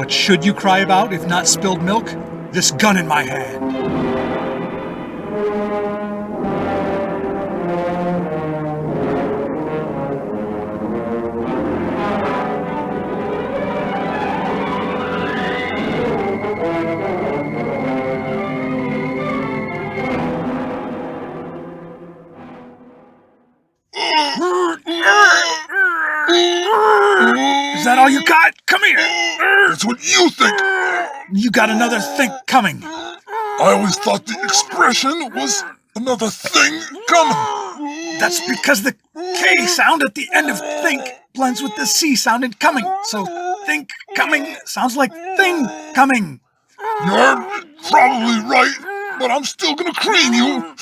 What should you cry about if not spilled milk? This gun in my hand. Is that all you got? Come here! That's what you think! You got another think coming. I always thought the expression was another thing coming. That's because the K sound at the end of think blends with the C sound in coming. So think coming sounds like thing coming. You're probably right, but I'm still gonna cream you.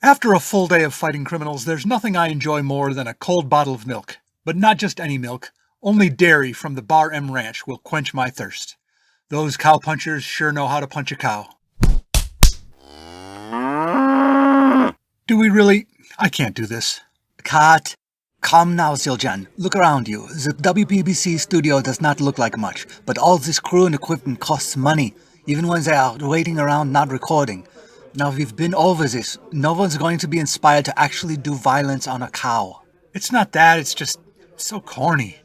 After a full day of fighting criminals, there's nothing I enjoy more than a cold bottle of milk. But not just any milk. Only dairy from the Bar M Ranch will quench my thirst. Those cowpunchers sure know how to punch a cow. Do we really? I can't do this. Cut. Come now, Zildjian. Look around you. The WPBC studio does not look like much, but all this crew and equipment costs money, even when they are waiting around not recording. Now we've been over this. No one's going to be inspired to actually do violence on a cow. It's not that, it's just so corny.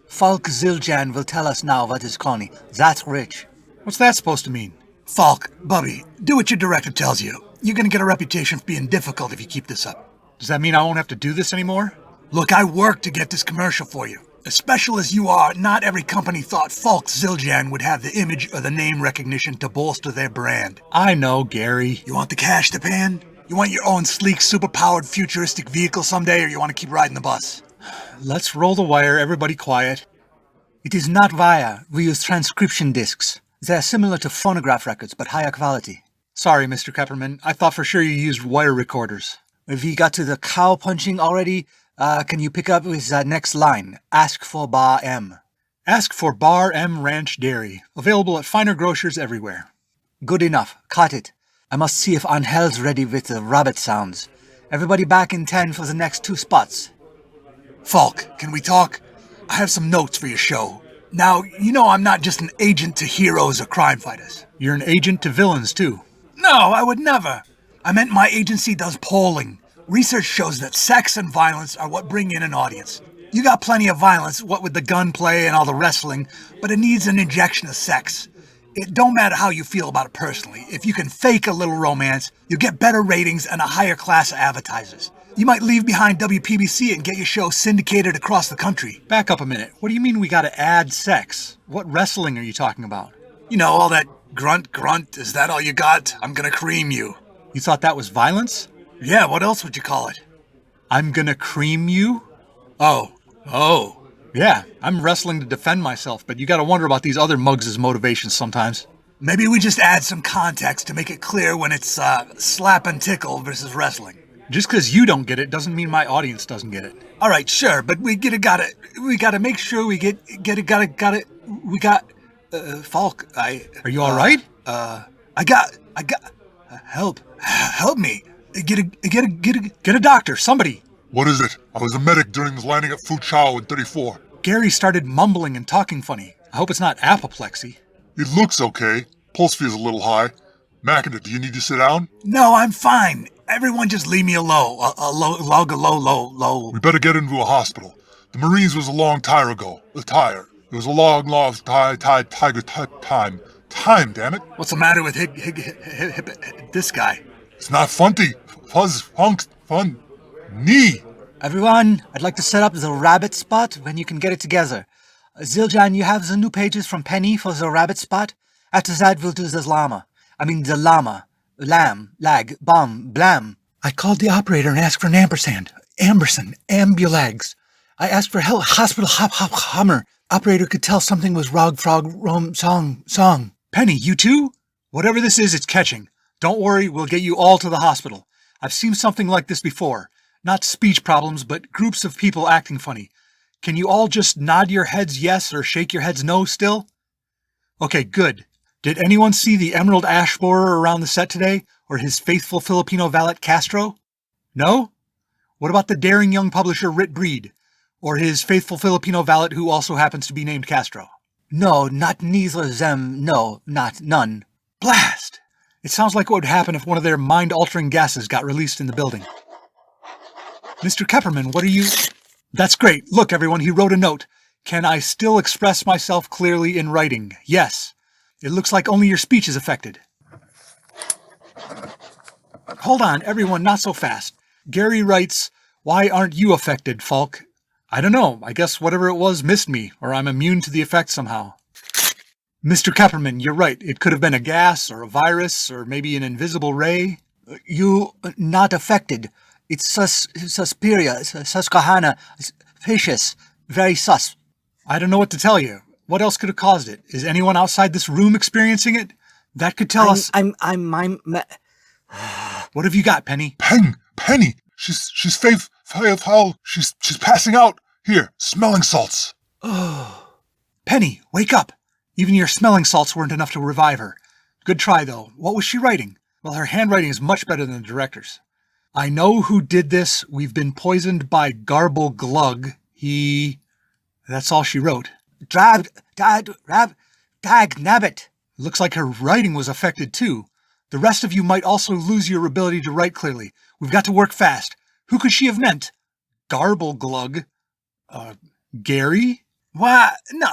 Falk Zildjian will tell us now what is corny. That's rich. What's that supposed to mean? Falk, Bubby, do what your director tells you. You're gonna get a reputation for being difficult if you keep this up. Does that mean I won't have to do this anymore? Look, I worked to get this commercial for you. As special as you are, not every company thought Falk Zildjian would have the image or the name recognition to bolster their brand. I know, Gary. You want the cash to pan? You want your own sleek, super-powered, futuristic vehicle someday, or you want to keep riding the bus? Let's roll the wire, everybody quiet. It is not wire. We use transcription discs. They are similar to phonograph records, but higher quality. Sorry, Mr. Pepperman. I thought for sure you used wire recorders. If we got to the cow punching already, can you pick up with that next line? Ask for Bar M. Ask for Bar M Ranch Dairy. Available at finer grocers everywhere. Good enough. Cut it. I must see if Angel's ready with the rabbit sounds. Everybody back in 10 for the next 2 spots. Falk, can we talk? I have some notes for your show. Now, you know I'm not just an agent to heroes or crime fighters. You're an agent to villains, too. No, I would never. I meant my agency does polling. Research shows that sex and violence are what bring in an audience. You got plenty of violence, what with the gunplay and all the wrestling, but it needs an injection of sex. It don't matter how you feel about it personally. If you can fake a little romance, you'll get better ratings and a higher class of advertisers. You might leave behind WPBC and get your show syndicated across the country. Back up a minute. What do you mean we gotta add sex? What wrestling are you talking about? You know, all that grunt, is that all you got? I'm gonna cream you. You thought that was violence? Yeah, what else would you call it? I'm gonna cream you? Oh. Yeah, I'm wrestling to defend myself, but you gotta wonder about these other mugs' motivations sometimes. Maybe we just add some context to make it clear when it's slap and tickle versus wrestling. Just because you don't get it doesn't mean my audience doesn't get it. All right, sure, but we gotta make sure we get it. We got Falk. Are you all right? I got help me. Get a doctor, somebody. What is it? I was a medic during the landing at Foochow in 34. Gary started mumbling and talking funny. I hope it's not apoplexy. It looks okay. Pulse feels a little high. Mackinder, do you need to sit down? No, I'm fine. Everyone just leave me alone. Low. We better get into a hospital. The Marines was a long time ago. It was a long time. Time, damn it. What's the matter with this guy? It's not funty. Fuzz, funk, fun. Knee. Everyone, I'd like to set up the rabbit spot when you can get it together. Zildjian, you have the new pages from Penny for the rabbit spot? After that, we'll do the llama. The llama. Lamb, lag, bomb, blam. I called the operator and asked for an ampersand. Amberson, ambulags. I asked for help, hospital, hop, hummer. Operator could tell something was rog, frog, rom, song. Penny, you too? Whatever this is, it's catching. Don't worry, we'll get you all to the hospital. I've seen something like this before. Not speech problems, but groups of people acting funny. Can you all just nod your heads yes or shake your heads no still? Okay, good. Did anyone see the emerald ash borer around the set today, or his faithful Filipino valet Castro? No? What about the daring young publisher Rit Breed? Or his faithful Filipino valet who also happens to be named Castro? No, not neither of them. No, not none. Blast! It sounds like what would happen if one of their mind-altering gases got released in the building. Mr. Kepperman, what are you... That's great. Look, everyone, he wrote a note. Can I still express myself clearly in writing? Yes. It looks like only your speech is affected. Hold on, everyone, not so fast. Gary writes, why aren't you affected, Falk? I don't know. I guess whatever it was missed me, or I'm immune to the effect somehow. Mr. Kepperman, you're right. It could have been a gas, or a virus, or maybe an invisible ray. You not affected. It's suspiria, Susquehanna, suspicious, very sus. I don't know what to tell you. What else could have caused it? Is anyone outside this room experiencing it? That could tell us... What have you got, Penny? Penny! She's foul. She's passing out. Here, smelling salts. Oh. Penny, wake up! Even your smelling salts weren't enough to revive her. Good try, though. What was she writing? Well, her handwriting is much better than the director's. I know who did this. We've been poisoned by Garble Glug. That's all she wrote. Dag nabbit. Looks like her writing was affected, too. The rest of you might also lose your ability to write clearly. We've got to work fast. Who could she have meant? Garble Glug? Gary? Why, no.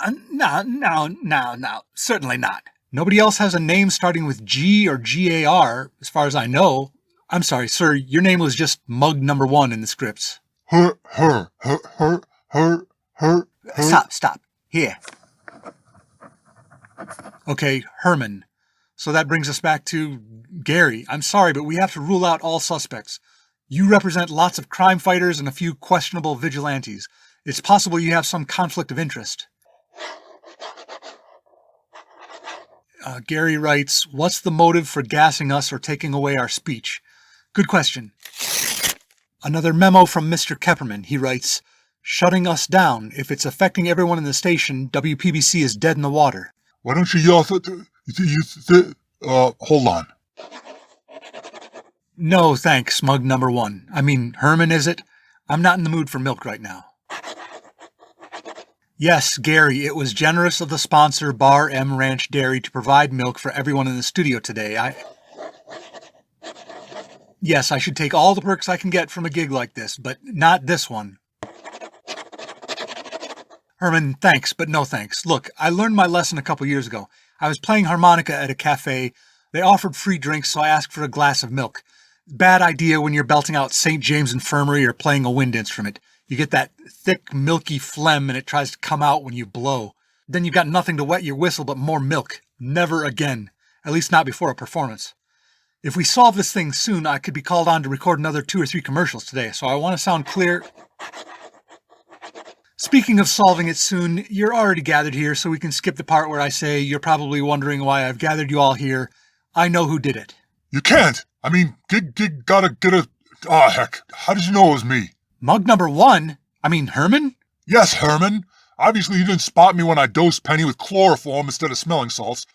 Certainly not. Nobody else has a name starting with G or GAR, as far as I know. I'm sorry, sir, your name was just mug number 1 in the scripts. Her. Stop. Here. Okay, Herman. So that brings us back to Gary. I'm sorry, but we have to rule out all suspects. You represent lots of crime fighters and a few questionable vigilantes. It's possible you have some conflict of interest. Gary writes, what's the motive for gassing us or taking away our speech? Good question. Another memo from Mr. Kepperman. He writes, shutting us down. If it's affecting everyone in the station, WPBC is dead in the water. Why don't you yell hold on. No, thanks, mug number 1. I mean, Herman, is it? I'm not in the mood for milk right now. Yes, Gary, it was generous of the sponsor, Bar M Ranch Dairy, to provide milk for everyone in the studio today. Yes, I should take all the perks I can get from a gig like this, but not this one. Herman, thanks, but no thanks. Look, I learned my lesson a couple years ago. I was playing harmonica at a cafe. They offered free drinks, so I asked for a glass of milk. Bad idea when you're belting out St. James Infirmary or playing a wind instrument. You get that thick, milky phlegm and it tries to come out when you blow. Then you've got nothing to wet your whistle but more milk. Never again. At least not before a performance. If we solve this thing soon, I could be called on to record another 2 or 3 commercials today, so I want to sound clear. Speaking of solving it soon, you're already gathered here, so we can skip the part where I say you're probably wondering why I've gathered you all here. I know who did it. You can't. I mean, Gig gotta get a... Ah, heck. How did you know it was me? Mug number 1? I mean, Herman? Yes, Herman. Obviously, you didn't spot me when I dosed Penny with chloroform instead of smelling salts.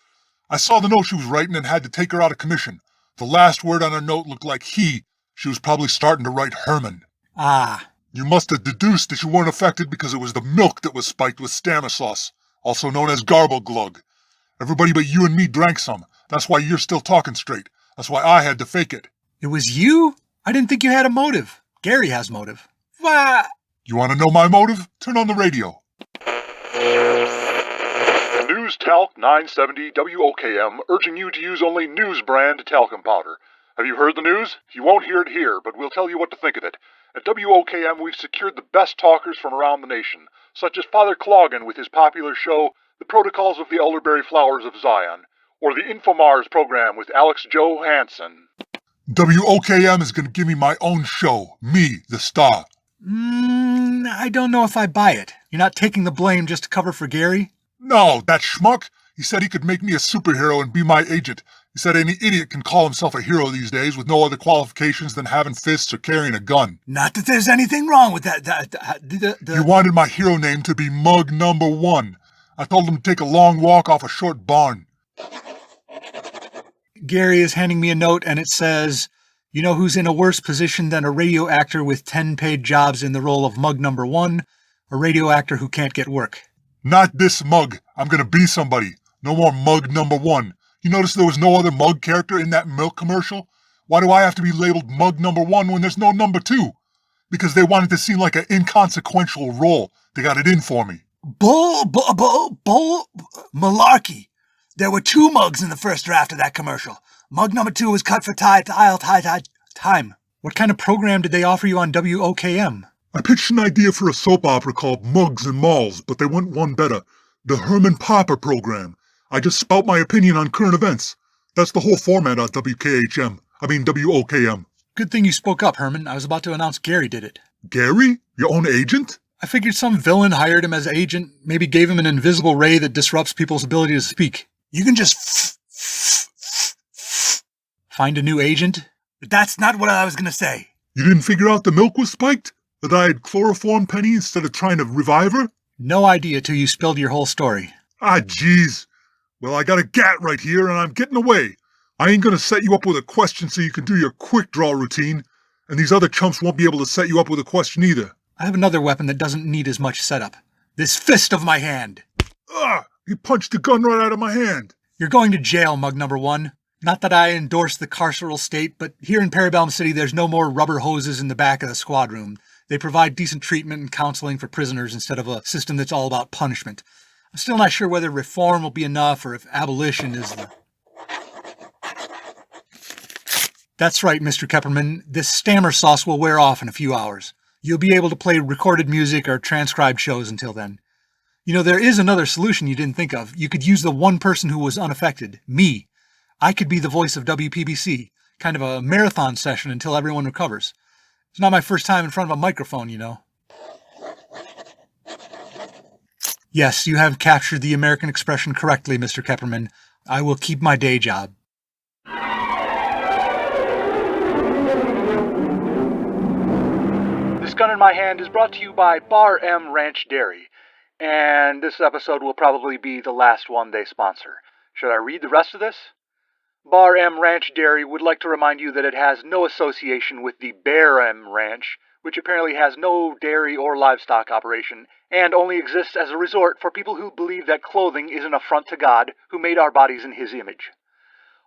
I saw the note she was writing and had to take her out of commission. The last word on her note looked like he. She was probably starting to write Herman. Ah. You must have deduced that you weren't affected because it was the milk that was spiked with Stanislaus, also known as Garble Glug. Everybody but you and me drank some. That's why you're still talking straight. That's why I had to fake it. It was you? I didn't think you had a motive. Gary has motive. Why? You want to know my motive? Turn on the radio. News Talc 970 WOKM urging you to use only News brand talcum powder. Have you heard the news? You won't hear it here, but we'll tell you what to think of it. At WOKM, we've secured the best talkers from around the nation, such as Father Clogan with his popular show, The Protocols of the Elderberry Flowers of Zion, or the Infomars program with Alex Johansson. WOKM is going to give me my own show, me, the star. I don't know if I buy it. You're not taking the blame just to cover for Gary? No, that schmuck. He said he could make me a superhero and be my agent. He said any idiot can call himself a hero these days with no other qualifications than having fists or carrying a gun. Not that there's anything wrong with that. He wanted my hero name to be Mug Number 1. I told him to take a long walk off a short barn. Gary is handing me a note and it says, you know who's in a worse position than a radio actor with 10 paid jobs in the role of Mug Number 1? a radio actor who can't get work. Not this mug. I'm gonna be somebody. No more mug number 1. You notice there was no other mug character in that milk commercial? Why do I have to be labeled mug number 1 when there's no number 2? Because they wanted to seem like an inconsequential role. They got it in for me. Bull, malarkey. There were 2 mugs in the first draft of that commercial. Mug number 2 was cut for time. What kind of program did they offer you on WOKM? I pitched an idea for a soap opera called Mugs and Malls, but they went one better. The Herman Popper program. I just spout my opinion on current events. That's the whole format on WOKM. Good thing you spoke up, Herman. I was about to announce Gary did it. Gary? Your own agent? I figured some villain hired him as agent, maybe gave him an invisible ray that disrupts people's ability to speak. You can just Find a new agent? That's not what I was going to say. You didn't figure out the milk was spiked? That I had chloroformed Penny instead of trying to revive her? No idea till you spilled your whole story. Ah, jeez. Well, I got a gat right here, and I'm getting away. I ain't gonna set you up with a question so you can do your quick draw routine, and these other chumps won't be able to set you up with a question either. I have another weapon that doesn't need as much setup. This fist of my hand. Ah! He punched the gun right out of my hand. You're going to jail, mug number 1. Not that I endorse the carceral state, but here in Parabellum City there's no more rubber hoses in the back of the squad room. They provide decent treatment and counseling for prisoners instead of a system that's all about punishment. I'm still not sure whether reform will be enough or if abolition is the... That's right, Mr. Kepperman. This stammer sauce will wear off in a few hours. You'll be able to play recorded music or transcribed shows until then. You know, there is another solution you didn't think of. You could use the one person who was unaffected, me. I could be the voice of WPBC, kind of a marathon session until everyone recovers. It's not my first time in front of a microphone, you know. Yes, you have captured the American expression correctly, Mr. Kepperman. I will keep my day job. This Gun in My Hand is brought to you by Bar M Ranch Dairy, and this episode will probably be the last one they sponsor. Should I read the rest of this? Bar M Ranch Dairy would like to remind you that it has no association with the Bear M Ranch, which apparently has no dairy or livestock operation, and only exists as a resort for people who believe that clothing is an affront to God, who made our bodies in His image.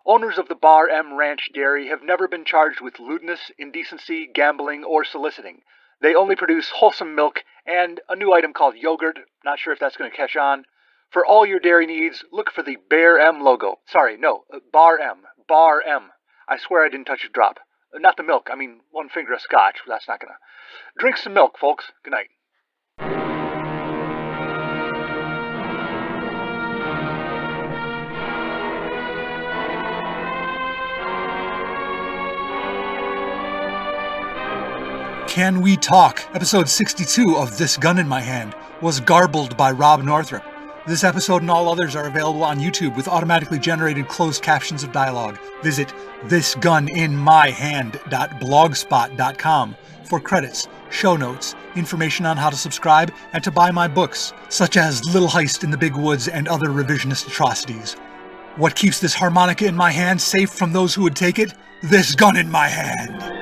Owners of the Bar M Ranch Dairy have never been charged with lewdness, indecency, gambling, or soliciting. They only produce wholesome milk and a new item called yogurt. Not sure if that's going to catch on. For all your dairy needs, look for the Bear M logo. Sorry, no, Bar M. Bar M. I swear I didn't touch a drop. Not the milk, I mean one finger of scotch. That's not going to... Drink some milk, folks. Good night. Can We Talk? Episode 62 of This Gun in My Hand was garbled by Rob Northrup. This episode and all others are available on YouTube with automatically generated closed captions of dialogue. Visit thisguninmyhand.blogspot.com for credits, show notes, information on how to subscribe, and to buy my books, such as Little Heist in the Big Woods and other revisionist atrocities. What keeps this harmonica in my hand safe from those who would take it? This gun in my hand.